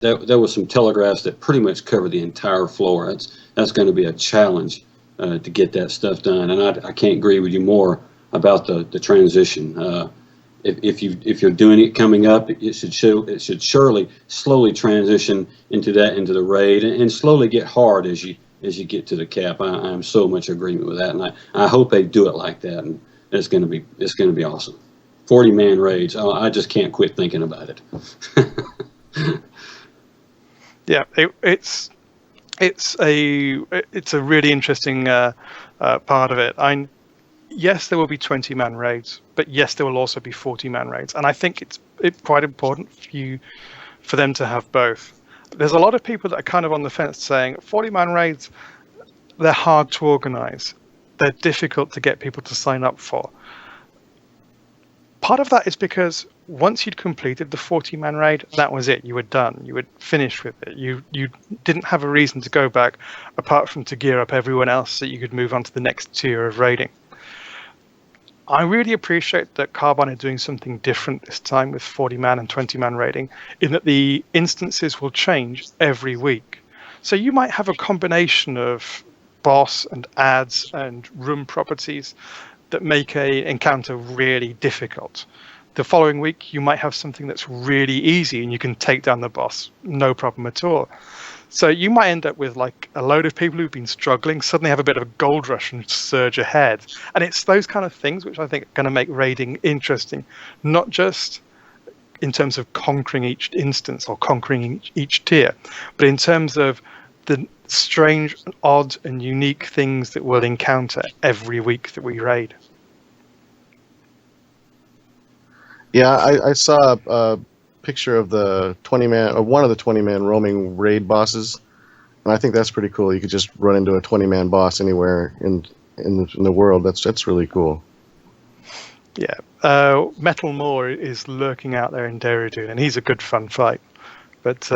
there was some telegraphs that pretty much cover the entire floor. That's going to be a challenge to get that stuff done. And I can't agree with you more about the transition. If you're doing it coming up, it should surely slowly transition into the raid and slowly get hard as you get to the cap. I'm so much agreement with that, and I hope they do it like that, and it's going to be awesome. 40-man raids. Oh, I just can't quit thinking about it. Yeah, it's a really interesting part of it. Yes, there will be 20-man raids, but yes, there will also be 40-man raids, and I think it's quite important for them to have both. There's a lot of people that are kind of on the fence saying 40-man raids, they're hard to organize, they're difficult to get people to sign up for. Part of that is because once you'd completed the 40-man raid, that was it. You were done. You were finished with it. You didn't have a reason to go back apart from to gear up everyone else so you could move on to the next tier of raiding. I really appreciate that Carbine are doing something different this time with 40-man and 20-man raiding, in that the instances will change every week. So you might have a combination of boss and ads and room properties that make a encounter really difficult. The following week, you might have something that's really easy and you can take down the boss, no problem at all. So you might end up with like a load of people who've been struggling, suddenly have a bit of a gold rush and surge ahead. And it's those kind of things which I think are going to make raiding interesting, not just in terms of conquering each instance or conquering each tier, but in terms of the strange, odd, and unique things that we'll encounter every week that we raid. Yeah, I saw a picture of the 20-man, or one of the 20-man roaming raid bosses, and I think that's pretty cool. You could just run into a 20-man boss anywhere in the world. That's really cool. Yeah, Metal Moore is lurking out there in Derridune, and he's a good fun fight. But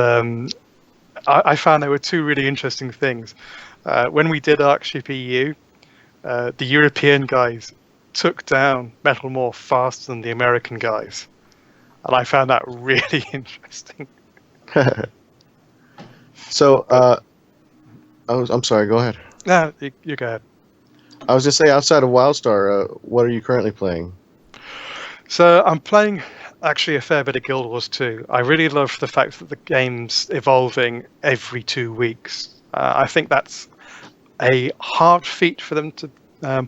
I found there were two really interesting things. When we did ArcShip EU, the European guys took down Metal Moore faster than the American guys. And I found that really interesting. So, I'm sorry, go ahead. No, you go ahead. I was just saying, outside of WildStar, what are you currently playing? So I'm playing actually a fair bit of Guild Wars 2. I really love the fact that the game's evolving every 2 weeks. I think that's a hard feat for them to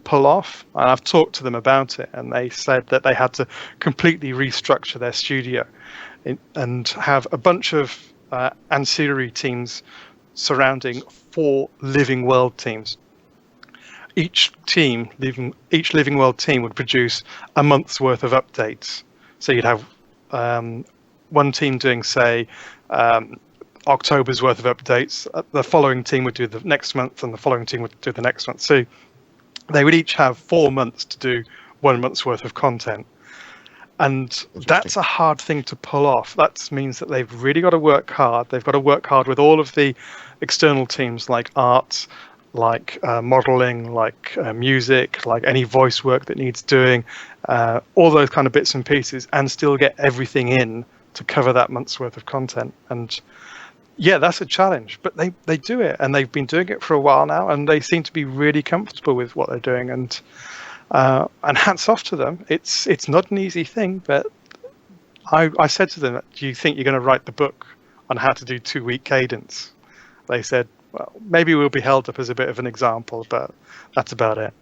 pull off, and I've talked to them about it, and they said that they had to completely restructure their studio and have a bunch of ancillary teams surrounding 4 living world teams. Each living world team would produce a month's worth of updates. So you'd have one team doing, say, October's worth of updates. The following team would do the next month, and the following team would do the next month. So they would each have 4 months to do 1 month's worth of content. And that's a hard thing to pull off. That means that they've really got to work hard. They've got to work hard with all of the external teams like art, like modeling, like music, like any voice work that needs doing, all those kind of bits and pieces, and still get everything in to cover that month's worth of content. And yeah, that's a challenge, but they do it, and they've been doing it for a while now, and they seem to be really comfortable with what they're doing. And hats off to them. It's not an easy thing, but I said to them, do you think you're going to write the book on how to do 2-week cadence? They said, well, maybe we'll be held up as a bit of an example, but that's about it.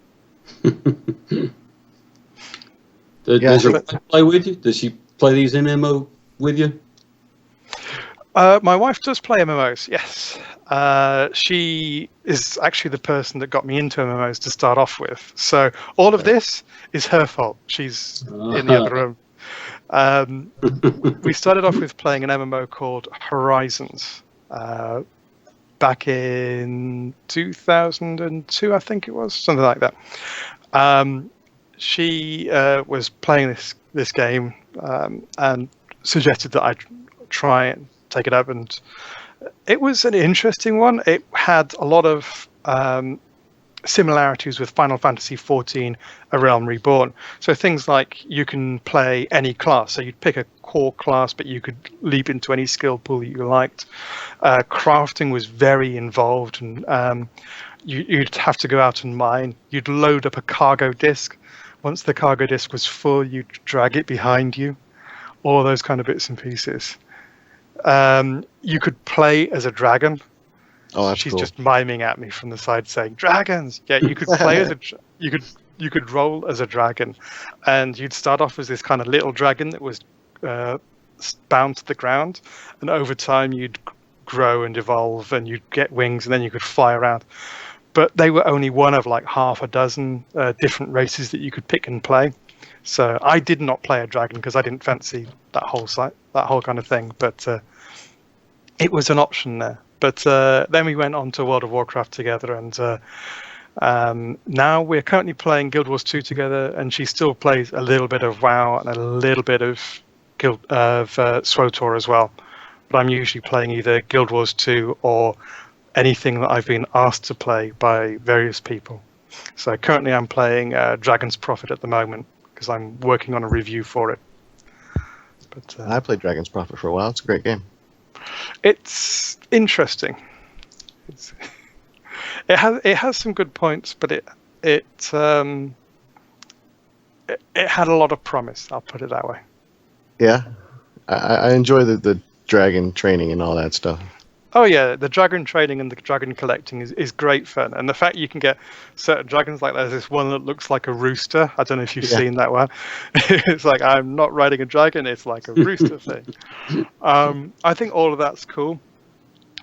Does your wife play with you? Does she play these MMO with you? My wife does play MMOs, yes. She is actually the person that got me into MMOs to start off with. So all of this is her fault. She's in the other room. We started off with playing an MMO called Horizons back in 2002, I think it was, something like that. She was playing this game and suggested that I try and take it up, and it was an interesting one. It had a lot of similarities with Final Fantasy XIV: A Realm Reborn. So things like you can play any class. So you'd pick a core class, but you could leap into any skill pool that you liked. Crafting was very involved, and you'd have to go out and mine. You'd load up a cargo disc. Once the cargo disc was full, you'd drag it behind you. All those kind of bits and pieces. You could play as a dragon. Oh, that's She's cool. just miming at me from the side, saying "dragons." Yeah, you could play as you could roll as a dragon, and you'd start off as this kind of little dragon that was bound to the ground, and over time you'd grow and evolve, and you'd get wings, and then you could fly around. But they were only one of like half a dozen different races that you could pick and play. So I did not play a dragon because I didn't fancy that whole kind of thing. But it was an option there. But then we went on to World of Warcraft together, and now we're currently playing Guild Wars 2 together, and she still plays a little bit of WoW and a little bit of SWTOR as well. But I'm usually playing either Guild Wars 2 or anything that I've been asked to play by various people. So currently I'm playing Dragon's Prophet at the moment because I'm working on a review for it. But I played Dragon's Prophet for a while. It's a great game. it's interesting. It has some good points, but it had a lot of promise. I'll put it that way. Yeah, I enjoy the dragon training and all that stuff. Oh yeah, the dragon training and the dragon collecting is great fun, and the fact you can get certain dragons, like there's this one that looks like a rooster. I don't know if you've seen that one. It's like, I'm not riding a dragon; it's like a rooster thing. I think all of that's cool,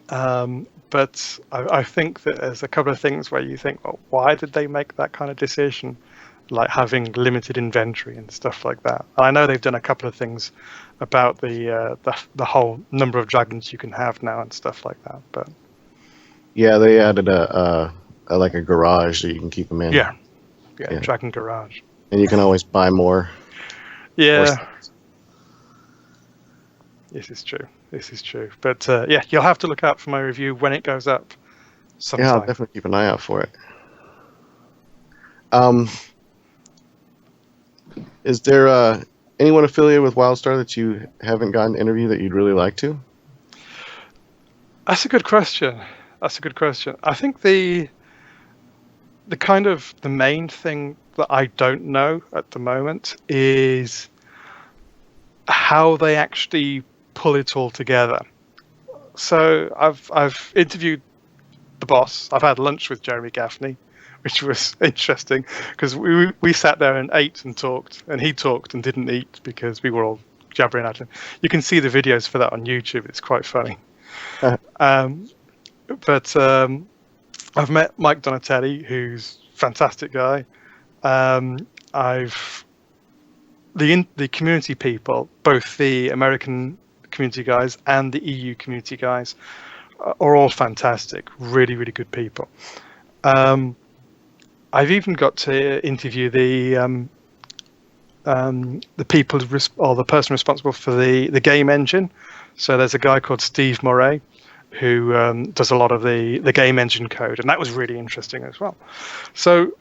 but I think that there's a couple of things where you think, well, why did they make that kind of decision? Like having limited inventory and stuff like that. I know they've done a couple of things about the whole number of dragons you can have now and stuff like that. But yeah, they added a like a garage that you can keep them in. Yeah, Dragon Garage. And you can always buy more. Yeah, this is true. But yeah, you'll have to look out for my review when it goes up. Sometime. Yeah, I'll definitely keep an eye out for it. Is there anyone affiliated with WildStar that you haven't gotten an interview that you'd really like to? That's a good question. I think the kind of the main thing that I don't know at the moment is how they actually pull it all together. So I've interviewed the boss. I've had lunch with Jeremy Gaffney, which was interesting because we sat there and ate and talked, and he talked and didn't eat because we were all jabbering at him. You can see the videos for that on YouTube. It's quite funny. But I've met Mike Donatelli, who's a fantastic guy. The community people, both the American community guys and the EU community guys, are all fantastic. Really, really good people. I've even got to interview the people or the person responsible for the game engine. So there's a guy called Steve Moray who does a lot of the game engine code, and that was really interesting as well. So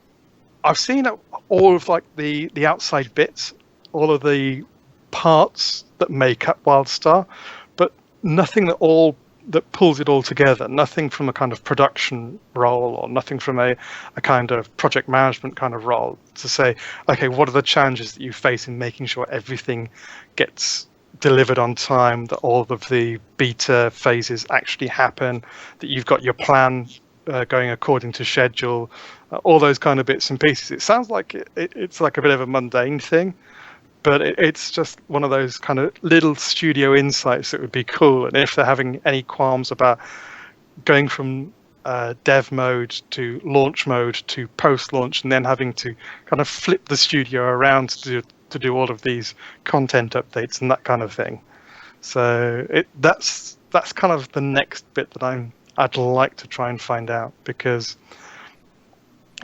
I've seen all of like the outside bits, all of the parts that make up WildStar, but nothing that pulls it all together. Nothing from a kind of production role, or nothing from a kind of project management kind of role to say, okay, what are the challenges that you face in making sure everything gets delivered on time, that all of the beta phases actually happen, that you've got your plan going according to schedule, all those kind of bits and pieces. It sounds like it's like a bit of a mundane thing, but it's just one of those kind of little studio insights that would be cool. And if they're having any qualms about going from dev mode to launch mode to post-launch, and then having to kind of flip the studio around to do all of these content updates and that kind of thing. So that's kind of the next bit that I'd like to try and find out, because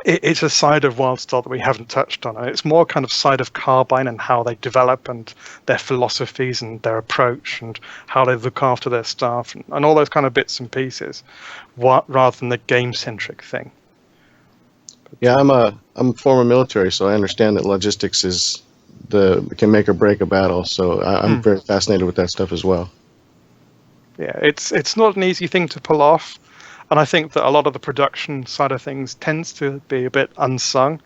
it's a side of WildStar that we haven't touched on, and it's more kind of side of Carbine and how they develop and their philosophies and their approach and how they look after their staff and all those kind of bits and pieces, rather than the game-centric thing. Yeah, I'm a former military, so I understand that logistics can make or break a battle. So I'm very fascinated with that stuff as well. Yeah, it's not an easy thing to pull off, and I think that a lot of the production side of things tends to be a bit unsung,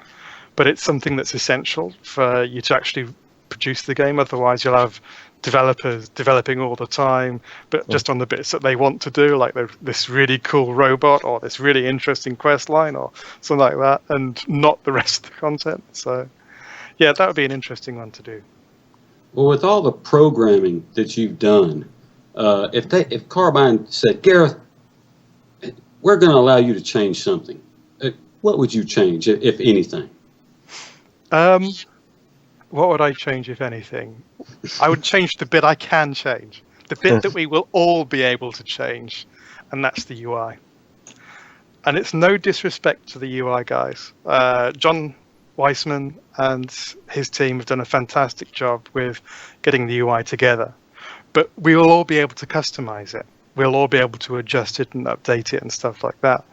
but it's something that's essential for you to actually produce the game. Otherwise, you'll have developers developing all the time, but just on the bits that they want to do, like this really cool robot or this really interesting quest line or something like that, and not the rest of the content. So, yeah, that would be an interesting one to do. Well, with all the programming that you've done, if Carbine said, Gareth, we're going to allow you to change something, what would you change, if anything? What would I change, if anything? I would change the bit I can change, the bit that we will all be able to change, and that's the UI. And it's no disrespect to the UI guys. John Weissman and his team have done a fantastic job with getting the UI together. But we will all be able to customize it. We'll all be able to adjust it and update it and stuff like that.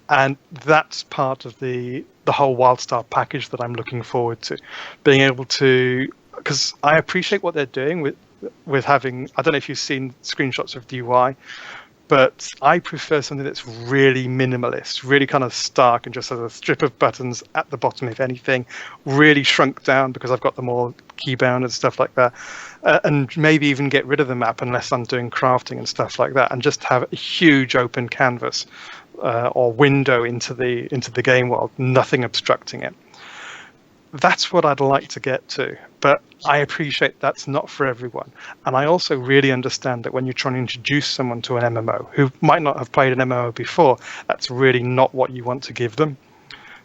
And that's part of the whole WildStar package that I'm looking forward to. Being able to, because I appreciate what they're doing with having, I don't know if you've seen screenshots of the UI, but I prefer something that's really minimalist, really kind of stark, and just has a strip of buttons at the bottom, if anything, really shrunk down because I've got them all keybound and stuff like that. And maybe even get rid of the map unless I'm doing crafting and stuff like that, and just have a huge open canvas or window into the game world, nothing obstructing it. That's what I'd like to get to, but I appreciate that's not for everyone. And I also really understand that when you're trying to introduce someone to an MMO who might not have played an MMO before, that's really not what you want to give them.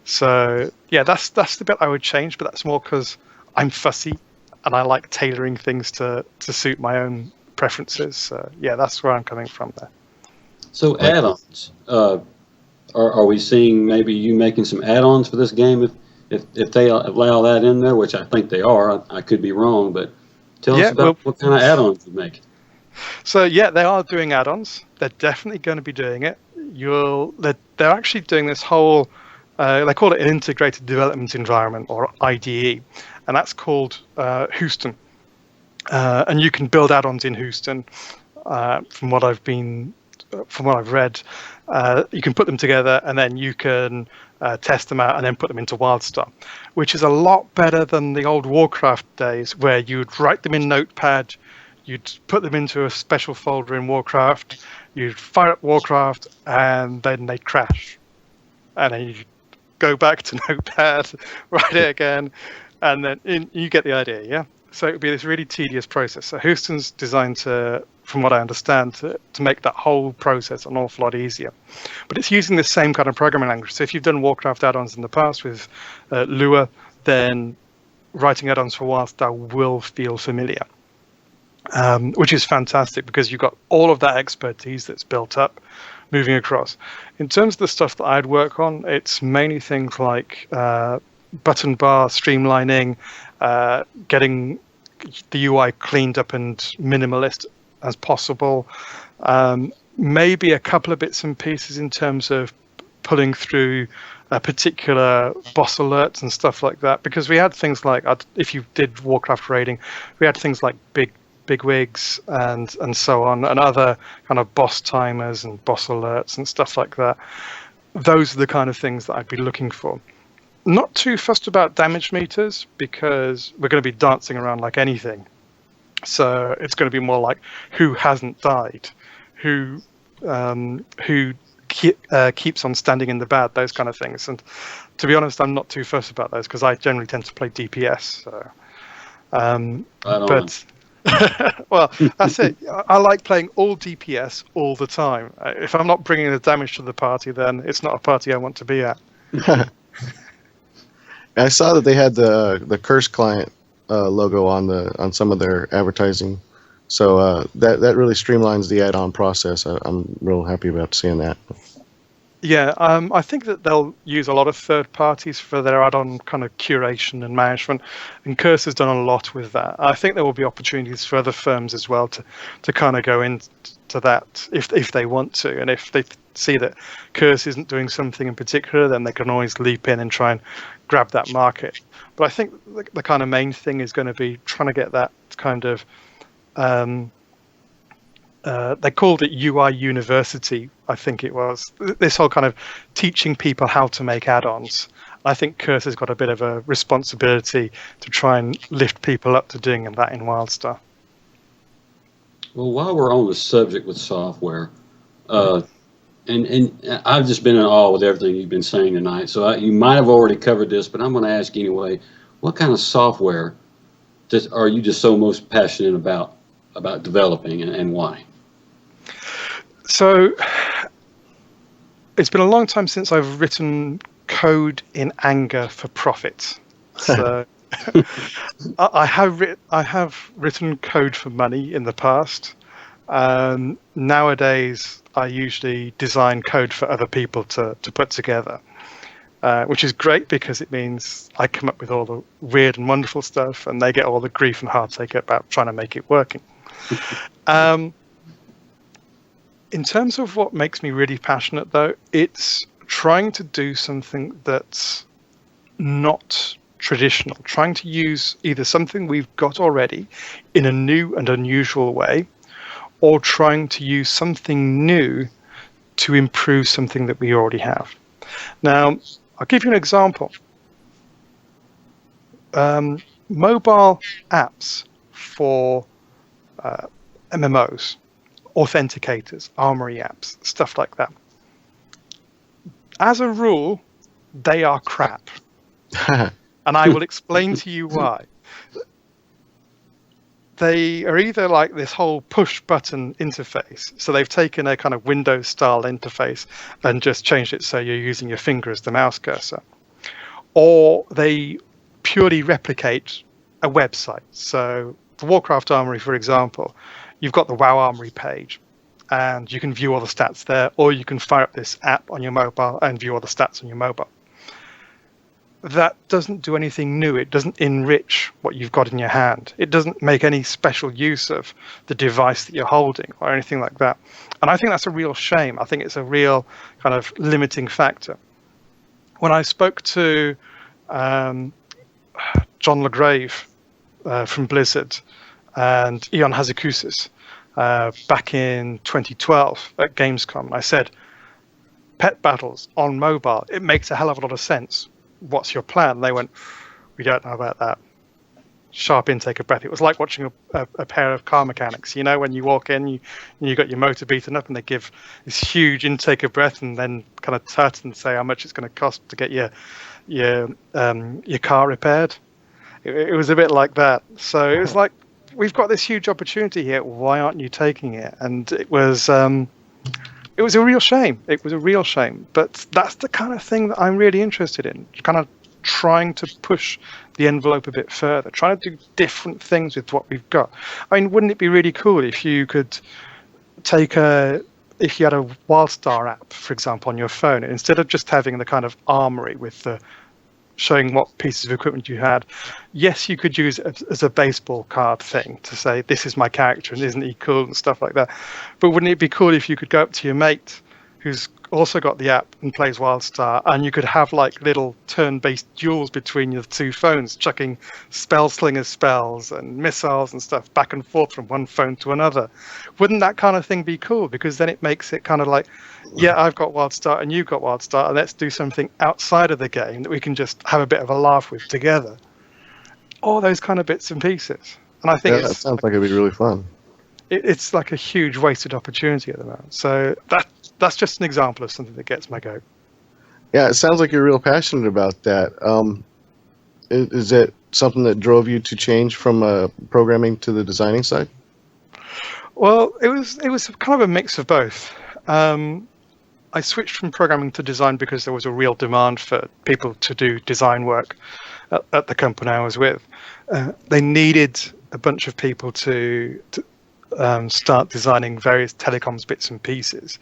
So yeah, that's the bit I would change, but that's more because I'm fussy and I like tailoring things to suit my own preferences. So yeah, that's where I'm coming from there. So add-ons, are we seeing maybe you making some add-ons for this game if they allow that in there, which I think they are? I could be wrong, but tell us about what kind of add-ons you make. So yeah, they are doing add-ons. They're definitely going to be doing it. They're actually doing this whole, they call it an integrated development environment, or IDE, and that's called Houston. And you can build add-ons in Houston. From what I've read, you can put them together and then you can test them out and then put them into WildStar, which is a lot better than the old Warcraft days where you'd write them in Notepad, you'd put them into a special folder in Warcraft, you'd fire up Warcraft, and then they'd crash. And then you go back to Notepad, write it again, and then you get the idea, yeah? So it would be this really tedious process. So Houston's designed to, from what I understand, to make that whole process an awful lot easier. But it's using the same kind of programming language. So if you've done Warcraft add-ons in the past with Lua, then writing add-ons for WildStar will feel familiar, which is fantastic because you've got all of that expertise that's built up moving across. In terms of the stuff that I'd work on, it's mainly things like button bar streamlining, getting the UI cleaned up and minimalist as possible. Maybe a couple of bits and pieces in terms of pulling through particular boss alerts and stuff like that, because we had things like, if you did Warcraft raiding, we had things like big wigs and so on, and other kind of boss timers and boss alerts and stuff like that. Those are the kind of things that I'd be looking for. Not too fussed about damage meters because we're going to be dancing around like anything. So it's going to be more like who hasn't died, who keeps on standing in the bad, those kind of things. And to be honest, I'm not too fussed about those because I generally tend to play DPS. So, well, that's it. I like playing all DPS all the time. If I'm not bringing the damage to the party, then it's not a party I want to be at. I saw that they had the Curse client logo on some of their advertising, so that really streamlines the add-on process. I'm real happy about seeing that. Yeah, I think that they'll use a lot of third parties for their add-on kind of curation and management, and Curse has done a lot with that. I think there will be opportunities for other firms as well to kind of go into that if they want to, and if they see that Curse isn't doing something in particular, then they can always leap in and try and grab that market. But I think the kind of main thing is going to be trying to get that kind of they called it UI University, I think it was. This whole kind of teaching people how to make add-ons. I think Curse has got a bit of a responsibility to try and lift people up to doing that in WildStar. Well, while we're on the subject with software, and I've just been in awe with everything you've been saying tonight. So you might have already covered this, but I'm going to ask anyway. What kind of software are you just so most passionate about developing, and why? So it's been a long time since I've written code in anger for profit. So I have written code for money in the past. Nowadays, I usually design code for other people to put together, which is great because it means I come up with all the weird and wonderful stuff, and they get all the grief and heartache about trying to make it working. In terms of what makes me really passionate, though, it's trying to do something that's not traditional, trying to use either something we've got already in a new and unusual way, or trying to use something new to improve something that we already have. Now, I'll give you an example. Mobile apps for MMOs, authenticators, armory apps, stuff like that. As a rule, they are crap. And I will explain to you why. They are either like this whole push button interface. So they've taken a kind of Windows style interface and just changed it so you're using your finger as the mouse cursor. Or they purely replicate a website. So for Warcraft Armory, for example, you've got the WoW Armory page and you can view all the stats there, or you can fire up this app on your mobile and view all the stats on your mobile. That doesn't do anything new. It doesn't enrich what you've got in your hand. It doesn't make any special use of the device that you're holding or anything like that. And I think that's a real shame. I think it's a real kind of limiting factor. When I spoke to John LaGrave from Blizzard and Ion Hazakousis back in 2012 at Gamescom, I said, pet battles on mobile, it makes a hell of a lot of sense. What's your plan? They went, we don't know about that. Sharp intake of breath. It was like watching a pair of car mechanics. You know, when you walk in, you got your motor beaten up, and they give this huge intake of breath, and then kind of tut and say how much it's going to cost to get your car repaired. It was a bit like that. So it was like, we've got this huge opportunity here. Why aren't you taking it? And it was a real shame. It was a real shame. But that's the kind of thing that I'm really interested in, kind of trying to push the envelope a bit further, trying to do different things with what we've got. I mean, wouldn't it be really cool if you could if you had a WildStar app, for example, on your phone, and instead of just having the kind of armory with the showing what pieces of equipment you had, yes, you could use it as a baseball card thing to say, this is my character and isn't he cool and stuff like that. But wouldn't it be cool if you could go up to your mate who's also got the app and plays WildStar, and you could have like little turn-based duels between your two phones, chucking spell slinger spells and missiles and stuff back and forth from one phone to another? Wouldn't that kind of thing be cool? Because then it makes it kind of like, yeah, I've got WildStar and you've got WildStar, and let's do something outside of the game that we can just have a bit of a laugh with together. All those kind of bits and pieces. And I think that sounds like it'd be really fun. It's like a huge wasted opportunity at the moment. So that's just an example of something that gets my goat. Yeah, it sounds like you're real passionate about that. Is it something that drove you to change from programming to the designing side? Well, it was kind of a mix of both. I switched from programming to design because there was a real demand for people to do design work at the company I was with. They needed a bunch of people to start designing various telecoms bits and pieces.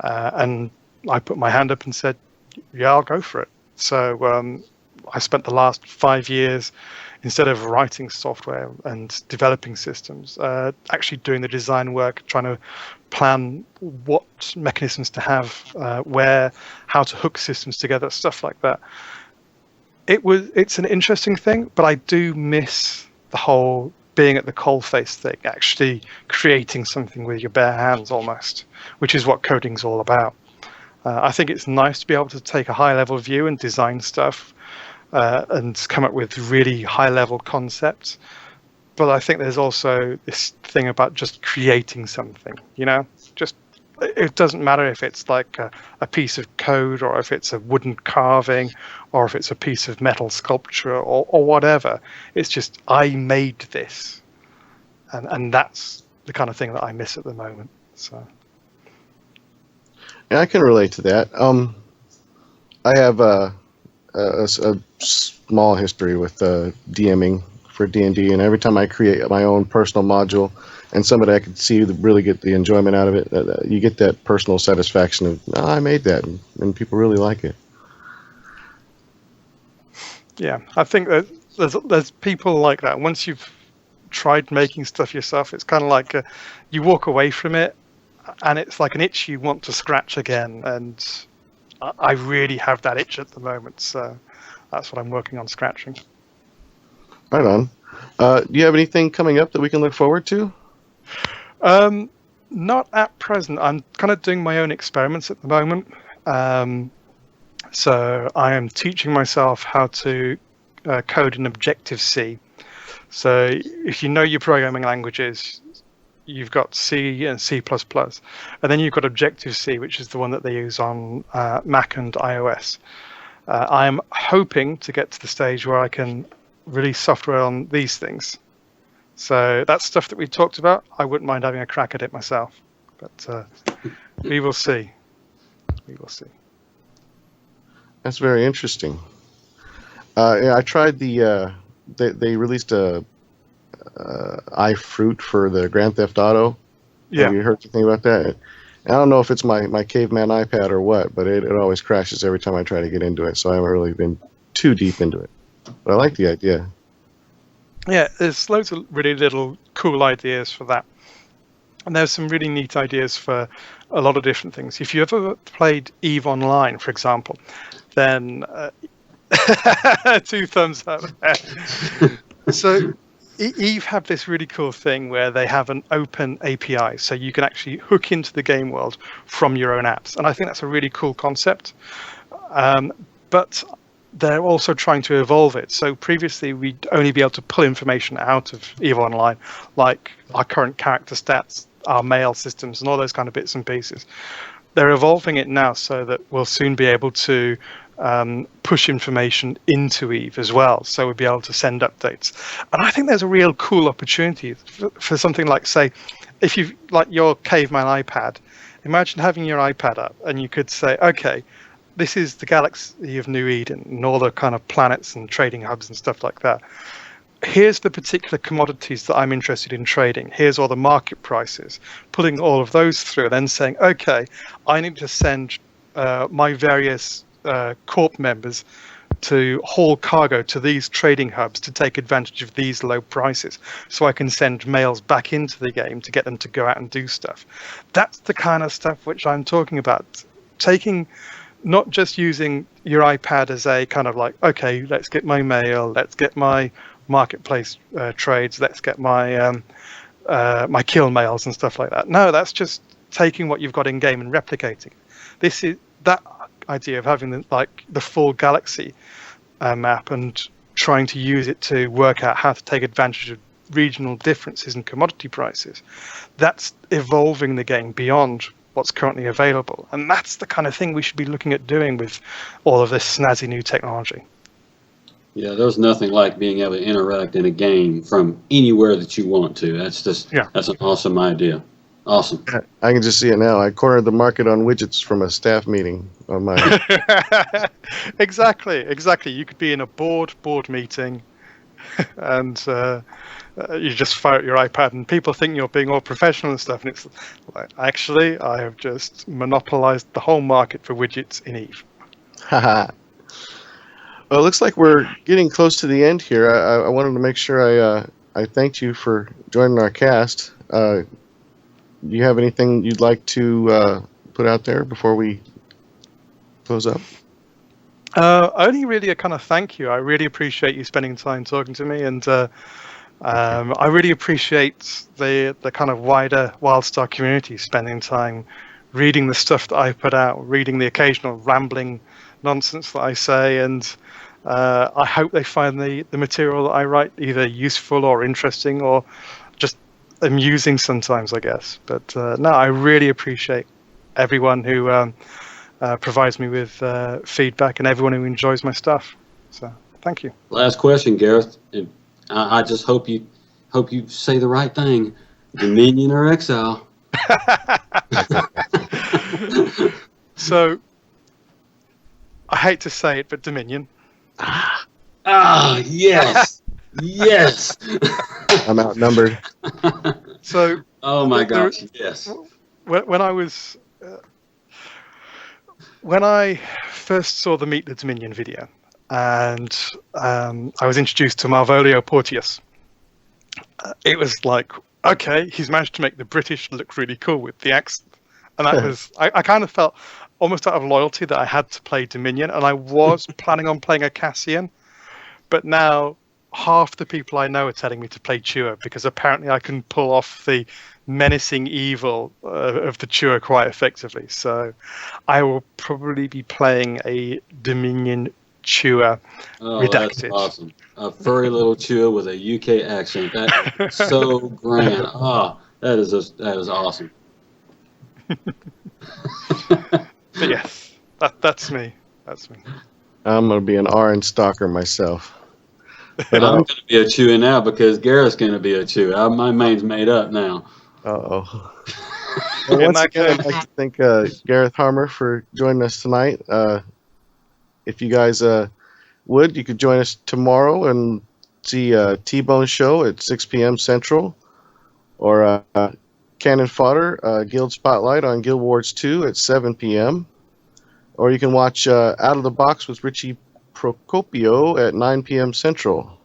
And I put my hand up and said, yeah, I'll go for it. So I spent the last 5 years instead of writing software and developing systems, actually doing the design work, trying to plan what mechanisms to have, where, how to hook systems together, stuff like that. It's an interesting thing, but I do miss the whole being at the coalface thing, actually creating something with your bare hands almost, which is what coding's all about. I think it's nice to be able to take a high-level view and design stuff and come up with really high-level concepts. But I think there's also this thing about just creating something, just it doesn't matter if it's like a piece of code or if it's a wooden carving or if it's a piece of metal sculpture or whatever. It's just, I made this. And that's the kind of thing that I miss at the moment. So. Yeah, I can relate to that. I have a small history with DMing for D&D, and every time I create my own personal module and somebody I could see really get the enjoyment out of it, you get that personal satisfaction of, oh, I made that, and people really like it. Yeah, I think that there's people like that. Once you've tried making stuff yourself, it's kind of like you walk away from it, and it's like an itch you want to scratch again. And I really have that itch at the moment, so that's what I'm working on scratching. Right on. Do you have anything coming up that we can look forward to? Not at present. I'm kind of doing my own experiments at the moment. So I am teaching myself how to code in Objective-C. So if you know your programming languages, you've got C and C++, and then you've got Objective-C, which is the one that they use on Mac and iOS. I'm hoping to get to the stage where I can release software on these things. So that's stuff that we talked about. I wouldn't mind having a crack at it myself, but we will see. We will see. That's very interesting. Yeah, I tried they released a iFruit for the Grand Theft Auto. Yeah. Have you heard anything about that? I don't know if it's my caveman iPad or what, but it always crashes every time I try to get into it, so I haven't really been too deep into it. But I like the idea. Yeah, there's loads of really little cool ideas for that. And there's some really neat ideas for a lot of different things. If you ever played EVE Online, for example, then 2 thumbs up. So EVE have this really cool thing where they have an open API, so you can actually hook into the game world from your own apps. And I think that's a really cool concept. But they're also trying to evolve it. So previously, we'd only be able to pull information out of EVE Online, like our current character stats, our mail systems, and all those kind of bits and pieces. They're evolving it now so that we'll soon be able to push information into EVE as well. So we'll be able to send updates. And I think there's a real cool opportunity for something like, say, if you've like your caveman iPad, imagine having your iPad up and you could say, okay, this is the galaxy of New Eden and all the kind of planets and trading hubs and stuff like that. Here's the particular commodities that I'm interested in trading. Here's all the market prices. Putting all of those through and then saying, okay, I need to send my various corp members to haul cargo to these trading hubs to take advantage of these low prices, so I can send mails back into the game to get them to go out and do stuff. That's the kind of stuff which I'm talking about. Taking, not just using your iPad as a kind of like, okay, let's get my mail, let's get my marketplace trades, let's get my my kill mails and stuff like that. No, that's just taking what you've got in game and replicating. This is that idea of having the full galaxy map and trying to use it to work out how to take advantage of regional differences in commodity prices. That's evolving the game beyond what's currently available, and that's the kind of thing we should be looking at doing with all of this snazzy new technology. Yeah, there's nothing like being able to interact in a game from anywhere that you want to. That's just That's an awesome idea. Awesome. I can just see it now. I cornered the market on widgets from a staff meeting on my. Exactly. You could be in a board meeting, and you just fire at your iPad, and people think you're being all professional and stuff. And it's like, actually, I have just monopolized the whole market for widgets in EVE. Well, it looks like we're getting close to the end here. I wanted to make sure I thanked you for joining our cast. Do you have anything you'd like to put out there before we close up? Only really a kind of thank you. I really appreciate you spending time talking to me, and I really appreciate the kind of wider WildStar community spending time reading the stuff that I put out, reading the occasional rambling nonsense that I say, and I hope they find the material that I write either useful or interesting or just amusing sometimes, I guess. But no, I really appreciate everyone who provides me with feedback and everyone who enjoys my stuff. So thank you. Last question, Gareth. And I just hope you say the right thing. Dominion or Exile? So I hate to say it, but Dominion. Ah, yes, yes. I'm outnumbered. So Oh my gosh, yes. when I was when I first saw the Meet the Dominion video, and I was introduced to Malvolio Porteous, it was like, okay, he's managed to make the British look really cool with the accent, and that was I kind of felt almost out of loyalty that I had to play Dominion, and I was planning on playing a Cassian, but now half the people I know are telling me to play Chua because apparently I can pull off the menacing evil of the Chua quite effectively. So I will probably be playing a Dominion Chua redacted. That's awesome. A furry little Chua with a UK accent. That is so grand. Oh, that is awesome. But yes, that's me. That's me. I'm going to be an orange stalker myself. But I'm going to be a Chewie now because Gareth's going to be a Chewie. My main's made up now. uh-oh. Well, once again, I'd like to thank Gareth Harmer for joining us tonight. If you guys would, you could join us tomorrow and see T-Bone Show at 6 p.m. Central, or Cannon Fodder Guild Spotlight on Guild Wars 2 at 7 p.m. Or you can watch Out of the Box with Richie Procopio at 9 p.m. Central.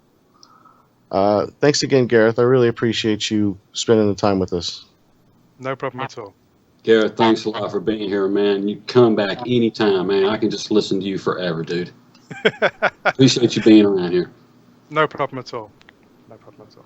Thanks again, Gareth. I really appreciate you spending the time with us. No problem at all. Gareth, thanks a lot for being here, man. You come back anytime, man. I can just listen to you forever, dude. Appreciate you being around here. No problem at all. No problem at all.